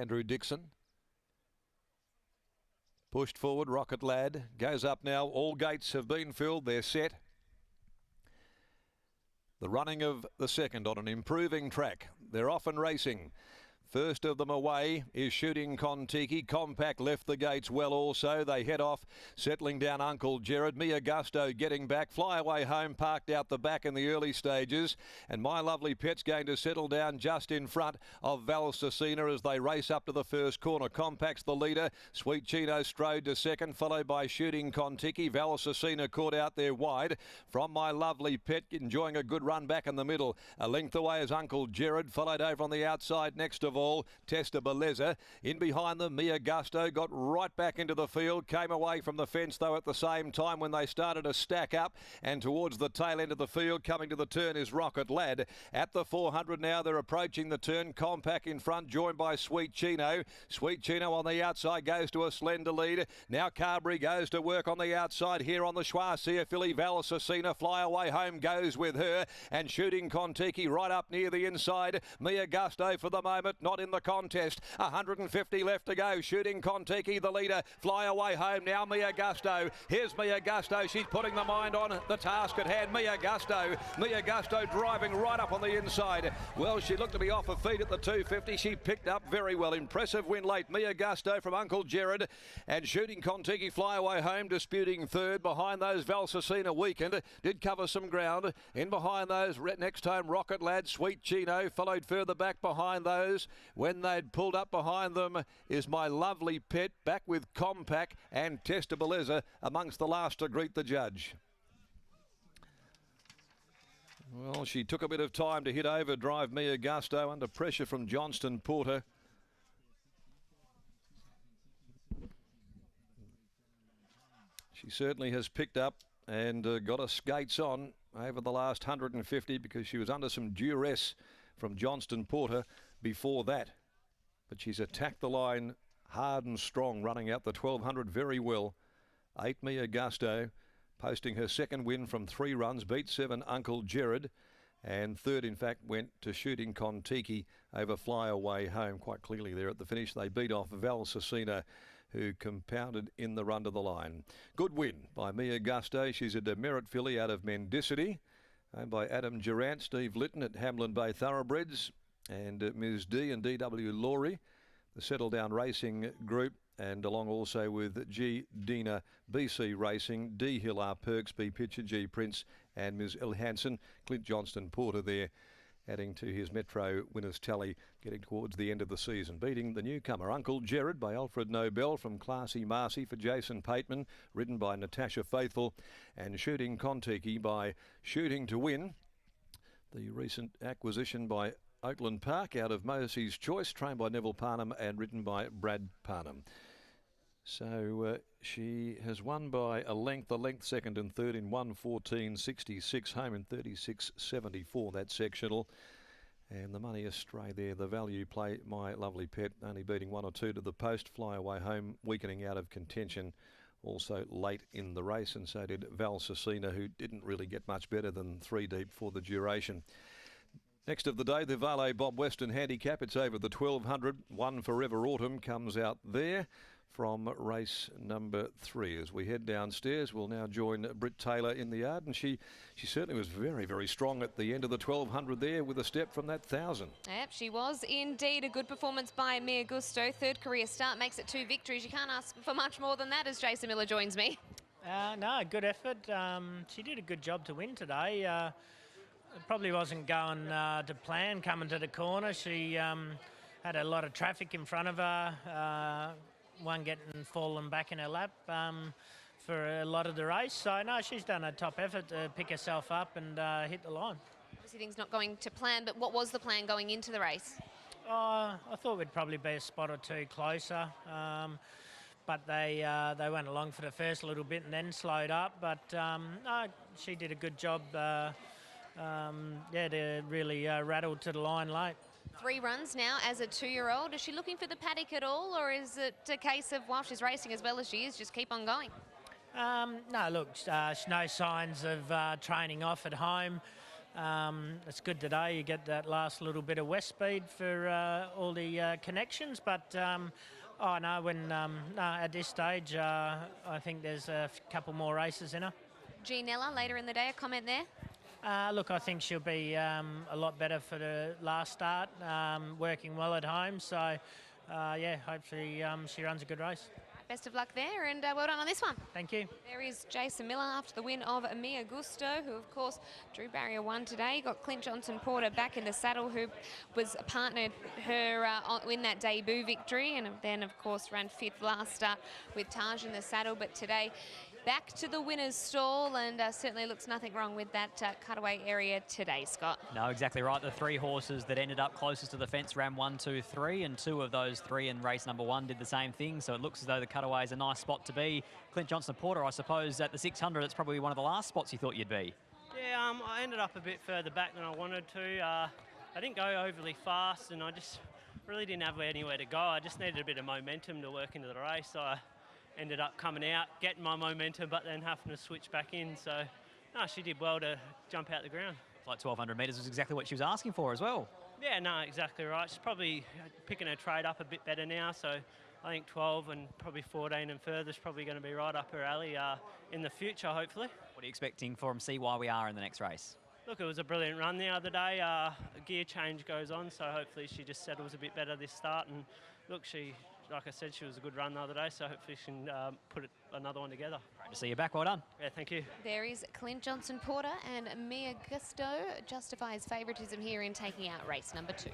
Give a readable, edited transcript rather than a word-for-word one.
Andrew Dixon. Pushed forward, Rocket Lad goes up now. All gates have been filled. They're set. The running of the second on an improving track. They're off and racing. First of them away is Shooting Kontiki. Compact left the gates well also. They head off, settling down Uncle Gerard. Mia Gusto getting back. Flyaway Home parked out the back in the early stages. And My Lovely Pet's going to settle down just in front of Valsacina as they race up to the first corner. Compact's the leader. Sweet Chino strode to second, followed by Shooting Kontiki. Valsacina caught out there wide from My Lovely Pet, enjoying a good run back in the middle. A length away is Uncle Gerard, followed over on the outside next of all. Testa Beleza. In behind them, Mia Gusto got right back into the field, came away from the fence though at the same time when they started to stack up, and towards the tail end of the field coming to the turn is Rocket Lad. At the 400 now, they're approaching the turn. Compact in front, joined by Sweet Chino. Sweet Chino on the outside goes to a slender lead. Now Carberry goes to work on the outside here on the Schwarzier filly. Valsacina Flyaway Home goes with her, and Shooting Kontiki right up near the inside. Mia Gusto for the moment not in the contest. 150 left to go. Shooting Kontiki the leader. Flyaway Home now. Mia Gusto. Here's Mia Gusto. She's putting the mind on the task at hand. Mia Gusto driving right up on the inside. Well, she looked to be off her feet at the 250. She picked up very well. Impressive win late. Mia Gusto from Uncle Gerard, and Shooting Kontiki Flyaway Home disputing third. Behind those, Valsacina Weekend did cover some ground. In behind those, next home, Rocket Lad, Sweet Chino followed further back behind those. When they'd pulled up behind them is My Lovely Pet, back with Compact and Testa Beleza amongst the last to greet the judge. Well, she took a bit of time to hit overdrive Mia Gusto under pressure from Johnston Porter. She certainly has picked up and got her skates on over the last 150 because she was under some duress from Johnston Porter before that. But she's attacked the line hard and strong, running out the 1200 very well. 8 Mia Gusto, posting her second win from 3 runs, beat 7 Uncle Gerard, and third in fact went to Shooting Kontiki over Flyaway Home. Quite clearly there at the finish they beat off Valsacina, who compounded in the run to the line. Good win by Mia Gusto. She's a demerit filly out of Mendicity, owned by Adam Durant, Steve Litton at Hamlin Bay Thoroughbreds, and Ms. D and D.W. Laurie, the Settle Down Racing Group, and along also with G. Dina BC Racing, D. Hill R. Perks, B. Pitcher, G. Prince, and Ms. L. Hansen. Clint Johnston Porter there, adding to his Metro winners tally, getting towards the end of the season. Beating the newcomer Uncle Gerard by Alfred Nobel from Classy Marcy for Jason Pateman, ridden by Natasha Faithful, and Shooting Kontiki by Shooting to Win, the recent acquisition by Oakland Park out of Mosey's Choice, trained by Neville Parnham and ridden by Brad Parnham. So she has won by a length second and third in 1:14.66, home in 36.74, that sectional. And the money astray there, the value play, My Lovely Pet, only beating 1 or 2 to the post. Flyaway Home weakening out of contention also late in the race, and so did Valsacina, who didn't really get much better than 3 deep for the duration. Next of the day, the Valet Bob Weston handicap. It's over the 1200. One Forever Autumn comes out there from race number 3. As we head downstairs, we'll now join Britt Taylor in the yard, and she certainly was very, very strong at the end of the 1200 there with a step from that 1000. Yep, she was indeed. A good performance by Mia Gusto. Third career start makes it 2 victories. You can't ask for much more than that as Jason Miller joins me. No, good effort. She did a good job to win today. It probably wasn't going to plan coming to the corner. She had a lot of traffic in front of her, one getting fallen back in her lap for a lot of the race. So, no, she's done a top effort to pick herself up and hit the line. Obviously things not going to plan, but what was the plan going into the race? I thought we'd probably be a spot or 2 closer. But they went along for the first little bit and then slowed up. But, no, she did a good job. They really rattled to the line late. 3 runs now as a 2-year-old. Is she looking for the paddock at all, or is it a case of, while she's racing as well as she is, just keep on going? No, look, no signs of training off at home. It's good today. You get that last little bit of west speed for all the connections, but oh no, at this stage, I think there's a couple more races in her. Ginella later in the day, a comment there? Look, I think she'll be a lot better for the last start, working well at home. So, yeah, hopefully she runs a good race. Best of luck there, and well done on this one. Thank you. There is Jason Miller after the win of Mia Gusto, who of course drew barrier 1 today. Got Clint Johnson-Porter back in the saddle, who was partnered her in that debut victory, and then of course ran 5th last start with Taj in the saddle. But today, back to the winner's stall, and certainly looks nothing wrong with that cutaway area today, Scott. No, exactly right. The 3 horses that ended up closest to the fence ran 1, 2, 3, and 2 of those 3 in race number 1 did the same thing. So it looks as though the cutaway is a nice spot to be. Clint Johnson-Porter, I suppose, at the 600, it's probably one of the last spots you thought you'd be. Yeah, I ended up a bit further back than I wanted to. I didn't go overly fast, and I just really didn't have anywhere to go. I just needed a bit of momentum to work into the race. So I ended up coming out, getting my momentum, but then having to switch back in. So, no, she did well to jump out the ground. Like 1,200 metres was exactly what she was asking for as well. Yeah, no, exactly right. She's probably picking her trade up a bit better now. So I think 12 and probably 14 and further is probably going to be right up her alley in the future, hopefully. What are you expecting from CYWR in the next race? Look, it was a brilliant run the other day. A gear change goes on, so hopefully she just settles a bit better this start. And look, like I said, she was a good run the other day, so hopefully she can put another one together. Great to see you back. Well done. Yeah, thank you. There is Clint Johnson-Porter, and Mia Gusto justifies favouritism here in taking out race number 2.